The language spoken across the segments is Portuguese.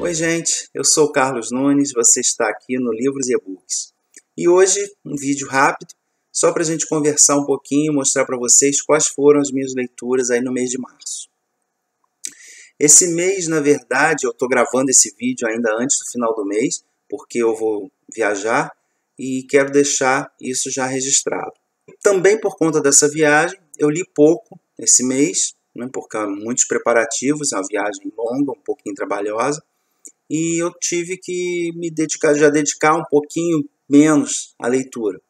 Oi gente, eu sou o Carlos Nunes, você está aqui no Livros e E-Books. E hoje um vídeo rápido, só para a gente conversar um pouquinho e mostrar para vocês quais foram as minhas leituras aí no mês de março. Esse mês, na verdade, eu estou gravando esse vídeo ainda antes do final do mês, porque eu vou viajar e quero deixar isso já registrado. Também por conta dessa viagem, eu li pouco esse mês, porque há muitos preparativos, é uma viagem longa, um pouquinho trabalhosa, e eu tive que me dedicar um pouquinho menos à leitura.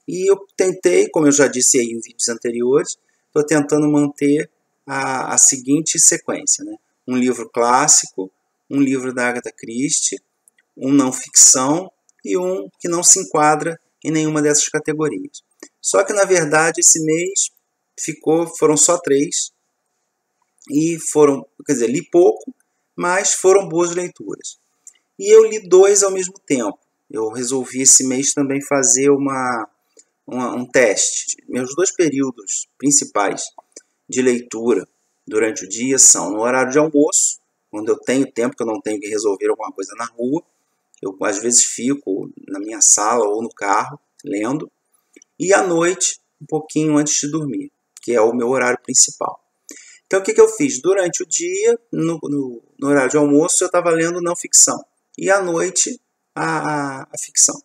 E eu tentei, como eu já disse aí em vídeos anteriores, estou tentando manter a seguinte sequência, né? Um livro clássico, um livro da Agatha Christie, um não ficção e um que não se enquadra em nenhuma dessas categorias. Só que, na verdade, esse mês foram só 3, e li pouco, mas foram boas leituras. E eu li 2 ao mesmo tempo. Eu resolvi esse mês também fazer um teste. Meus 2 períodos principais de leitura durante o dia são no horário de almoço, quando eu tenho tempo, que eu não tenho que resolver alguma coisa na rua. Eu, às vezes, fico na minha sala ou no carro, lendo. E à noite, um pouquinho antes de dormir, que é o meu horário principal. Então, o que eu fiz? Durante o dia, no horário de almoço, eu estava lendo não ficção. E à noite, a ficção.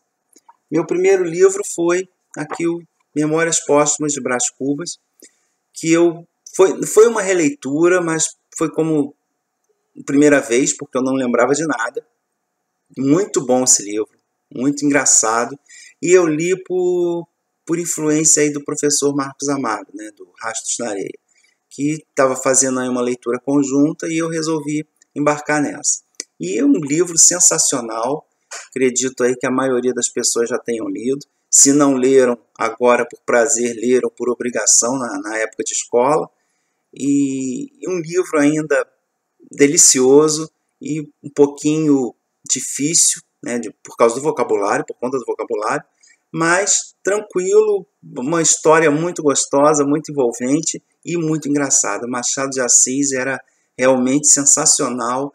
Meu primeiro livro foi aqui o Memórias Póstumas de Brás Cubas, que foi uma releitura, mas foi como primeira vez, porque eu não lembrava de nada. Muito bom esse livro, muito engraçado. E eu li por influência aí do professor Marcos Amaro, né, do Rastros na Areia, que estava fazendo aí uma leitura conjunta e eu resolvi embarcar nessa. E é um livro sensacional, acredito aí que a maioria das pessoas já tenham lido. Se não leram agora por prazer, leram por obrigação na época de escola. E um livro ainda delicioso e um pouquinho difícil, né, por causa do vocabulário, por conta do vocabulário, mas tranquilo, uma história muito gostosa, muito envolvente e muito engraçada. Machado de Assis era realmente sensacional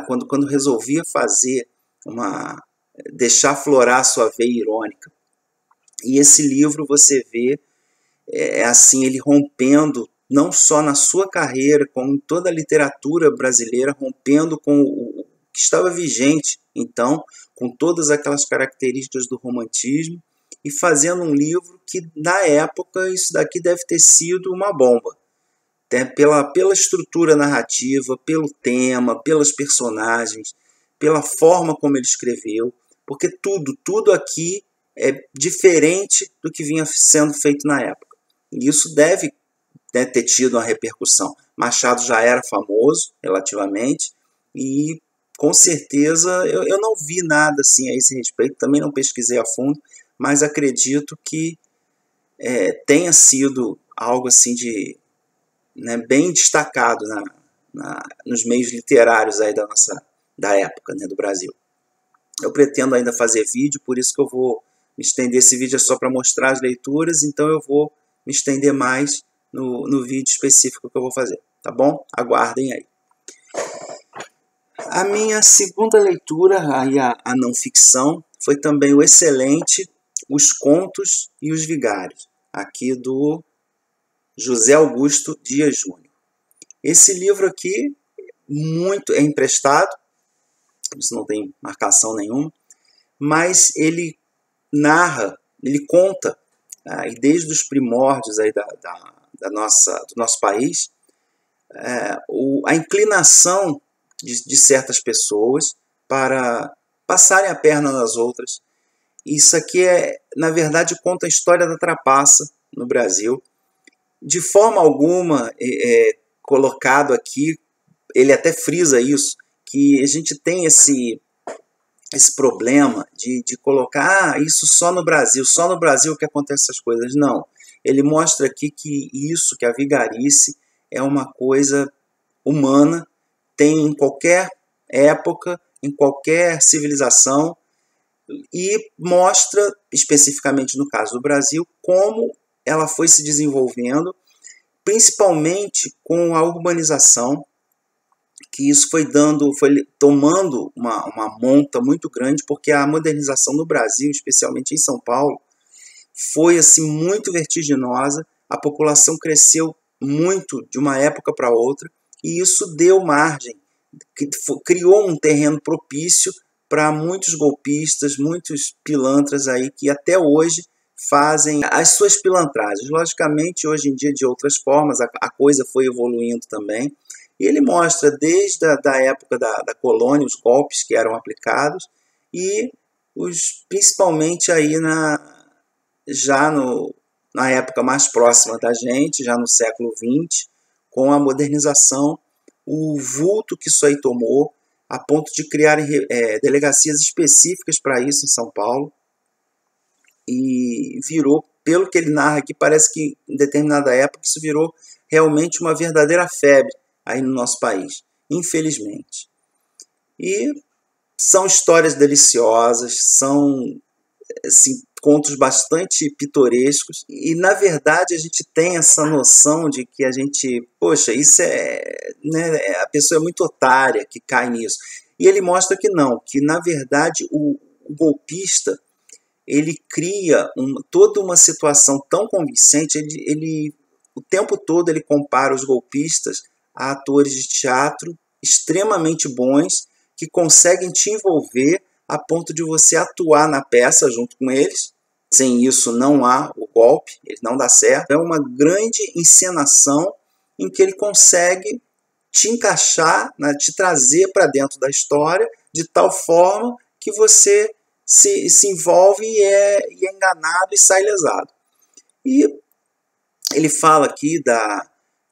quando resolvia deixar aflorar a sua veia irônica. E esse livro você vê assim, ele rompendo não só na sua carreira, como em toda a literatura brasileira, rompendo com o que estava vigente, então, com todas aquelas características do romantismo, e fazendo um livro que, na época, isso daqui deve ter sido uma bomba. Pela estrutura narrativa, pelo tema, pelos personagens, pela forma como ele escreveu, porque tudo aqui é diferente do que vinha sendo feito na época. E isso deve ter tido uma repercussão. Machado já era famoso, relativamente, e com certeza eu não vi nada assim a esse respeito, também não pesquisei a fundo, mas acredito que tenha sido algo assim bem destacado nos meios literários aí da época, né, do Brasil. Eu pretendo ainda fazer vídeo, por isso que eu vou me estender. Esse vídeo é só para mostrar as leituras, então eu vou me estender mais no vídeo específico que eu vou fazer, tá bom? Aguardem aí. A minha segunda leitura, aí a não ficção, foi também o excelente Os Contos e os Vigários, aqui do José Augusto Dias Júnior. Esse livro aqui é emprestado, isso não tem marcação nenhuma, mas ele conta, e desde os primórdios aí do nosso país, a inclinação de certas pessoas para passarem a perna nas outras. Isso aqui na verdade, conta a história da trapaça no Brasil. De forma alguma, colocado aqui, ele até frisa isso, que a gente tem esse problema de colocar isso só no Brasil que acontece essas coisas. Não, ele mostra aqui que a vigarice é uma coisa humana, tem em qualquer época, em qualquer civilização, e mostra, especificamente no caso do Brasil, como ela foi se desenvolvendo, principalmente com a urbanização, que isso foi tomando uma monta muito grande, porque a modernização no Brasil, especialmente em São Paulo, foi assim muito vertiginosa. A população cresceu muito de uma época para outra, e isso deu margem, criou um terreno propício para muitos golpistas, muitos pilantras aí que até hoje fazem as suas pilantragens. Logicamente, hoje em dia, de outras formas, a coisa foi evoluindo também. E ele mostra desde a época da colônia, os golpes que eram aplicados, e principalmente aí na época mais próxima da gente, já no século XX, com a modernização, o vulto que isso aí tomou, a ponto de criar delegacias específicas para isso em São Paulo, e virou, pelo que ele narra aqui, parece que em determinada época isso virou realmente uma verdadeira febre aí no nosso país, infelizmente. E são histórias deliciosas, são assim, contos bastante pitorescos, e na verdade a gente tem essa noção de que a gente, poxa, isso né, a pessoa é muito otária que cai nisso. E ele mostra que não, que na verdade o golpista, ele cria toda uma situação tão convincente, ele o tempo todo ele compara os golpistas a atores de teatro extremamente bons, que conseguem te envolver a ponto de você atuar na peça junto com eles. Sem isso não há o golpe, ele não dá certo. É uma grande encenação em que ele consegue te encaixar, né, te trazer para dentro da história de tal forma que você se envolve e é enganado e sai lesado. E ele fala aqui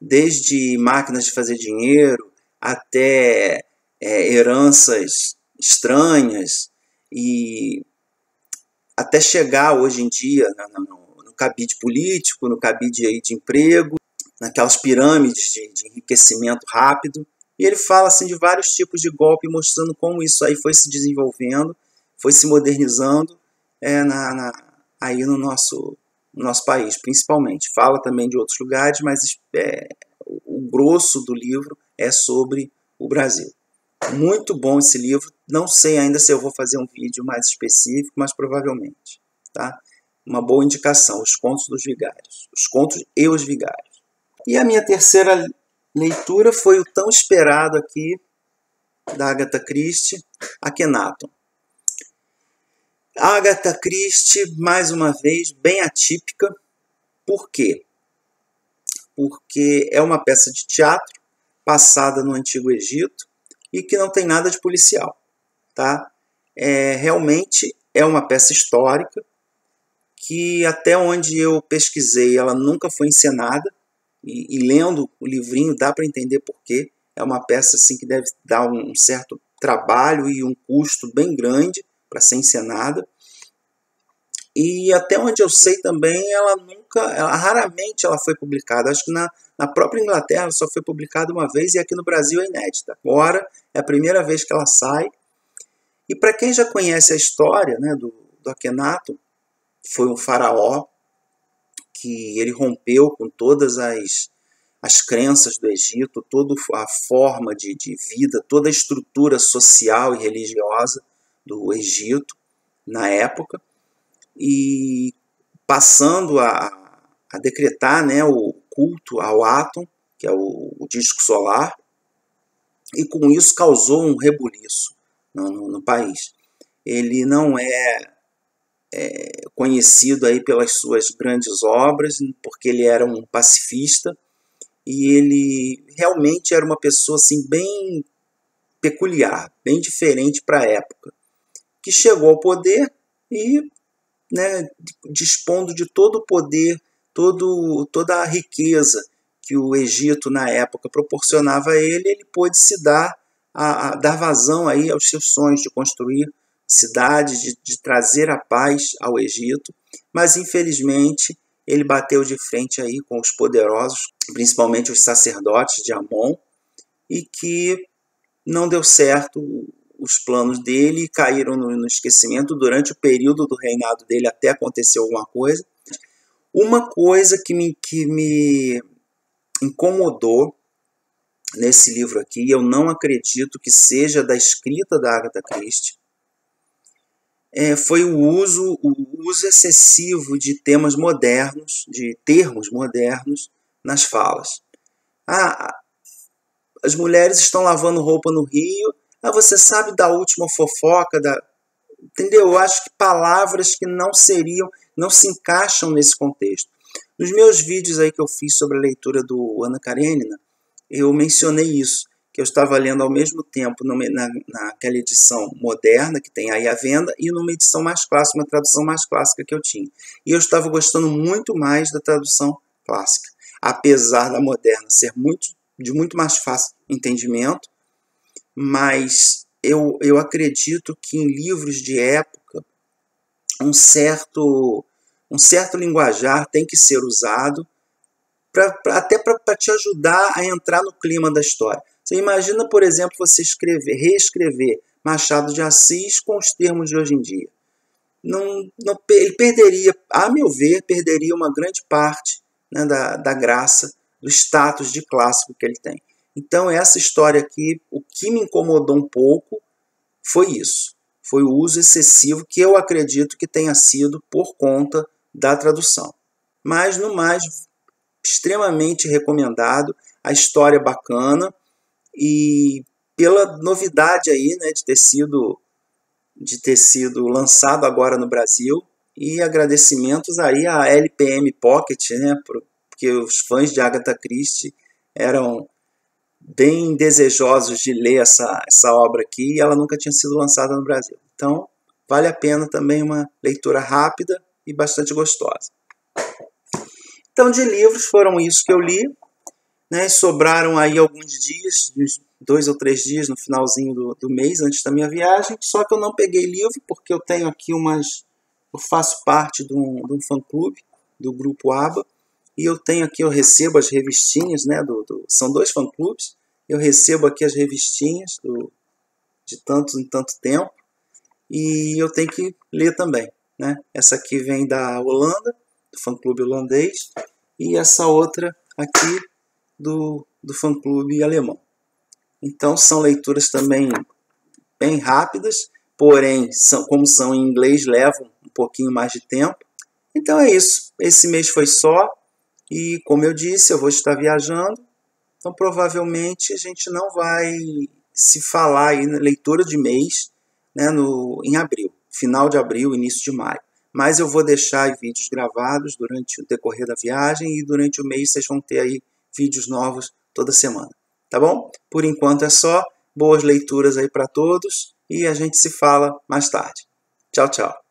desde máquinas de fazer dinheiro até heranças estranhas, e até chegar hoje em dia no cabide político, no cabide aí de emprego, naquelas pirâmides de enriquecimento rápido. E ele fala assim de vários tipos de golpe, mostrando como isso aí foi se desenvolvendo, foi se modernizando aí no nosso país, principalmente. Fala também de outros lugares, mas o grosso do livro é sobre o Brasil. Muito bom esse livro. Não sei ainda se eu vou fazer um vídeo mais específico, mas provavelmente. Tá? Uma boa indicação, Os Contos dos Vigários. Os Contos e os Vigários. E a minha terceira leitura foi o tão esperado aqui, da Agatha Christie, Akhenaton. A Agatha Christie, mais uma vez, bem atípica. Por quê? Porque é uma peça de teatro passada no Antigo Egito e que não tem nada de policial. Tá? Realmente é uma peça histórica que, até onde eu pesquisei, ela nunca foi encenada, e lendo o livrinho dá para entender por quê. É uma peça assim, que deve dar um certo trabalho e um custo bem grande para ser encenada. E até onde eu sei também, raramente ela foi publicada. Acho que na própria Inglaterra ela só foi publicada uma vez, e aqui no Brasil é inédita. Agora é a primeira vez que ela sai. E para quem já conhece a história, né, do Akhenaton, foi um faraó que ele rompeu com todas as crenças do Egito, toda a forma de vida, toda a estrutura social e religiosa do Egito na época, e passando a decretar, né, o culto ao Aton, que é o disco solar, e com isso causou um rebuliço no país. Ele não é conhecido aí pelas suas grandes obras, porque ele era um pacifista, e ele realmente era uma pessoa assim, bem peculiar, bem diferente para a época, que chegou ao poder e, né, dispondo de todo o poder, toda a riqueza que o Egito na época proporcionava a ele pôde se dar vazão aí aos seus sonhos de construir cidades, de trazer a paz ao Egito. Mas infelizmente ele bateu de frente aí com os poderosos, principalmente os sacerdotes de Amon, e que não deu certo os planos dele, e caíram no esquecimento durante o período do reinado dele, até acontecer alguma coisa. Uma coisa que me incomodou nesse livro aqui. Eu não acredito que seja da escrita da Agatha Christie. Foi o uso excessivo de termos modernos nas falas. As mulheres estão lavando roupa no rio. Você sabe da última fofoca? Entendeu? Eu acho que palavras que não se encaixam nesse contexto. Nos meus vídeos aí que eu fiz sobre a leitura do Anna Karenina, eu mencionei isso, que eu estava lendo ao mesmo tempo naquela edição moderna que tem aí à venda e numa edição mais clássica, uma tradução mais clássica que eu tinha. E eu estava gostando muito mais da tradução clássica, apesar da moderna ser de muito mais fácil entendimento, mas eu acredito que em livros de época um certo linguajar tem que ser usado até para te ajudar a entrar no clima da história. Você imagina, por exemplo, você reescrever Machado de Assis com os termos de hoje em dia. Ele perderia, a meu ver, uma grande parte, né, da graça, do status de clássico que ele tem. Então, essa história aqui, o que me incomodou um pouco foi isso. Foi o uso excessivo, que eu acredito que tenha sido por conta da tradução. Mas, no mais, extremamente recomendado. A história bacana e pela novidade aí, né, de ter sido lançado agora no Brasil. E agradecimentos aí à LPM Pocket, né, porque os fãs de Agatha Christie eram bem desejosos de ler essa obra aqui e ela nunca tinha sido lançada no Brasil. Então, vale a pena também uma leitura rápida e bastante gostosa. Então, de livros, foram isso que eu li, né? Sobraram aí alguns dias, uns 2 ou 3 dias no finalzinho do mês, antes da minha viagem, só que eu não peguei livro, porque eu tenho aqui eu faço parte de um fã-clube, do Grupo ABA, e eu recebo as revistinhas, né? São 2 fã-clubes, eu recebo aqui as revistinhas de tanto em tanto tempo, e eu tenho que ler também, né? Essa aqui vem da Holanda, do fã-clube holandês, e essa outra aqui do fã-clube alemão. Então são leituras também bem rápidas, porém, como são em inglês, levam um pouquinho mais de tempo. Então é isso, esse mês foi só, e como eu disse, eu vou estar viajando, então provavelmente a gente não vai se falar aí na leitura de mês, né, em abril, final de abril, início de maio. Mas eu vou deixar vídeos gravados durante o decorrer da viagem e durante o mês vocês vão ter aí vídeos novos toda semana. Tá bom? Por enquanto é só. Boas leituras aí para todos e a gente se fala mais tarde. Tchau, tchau.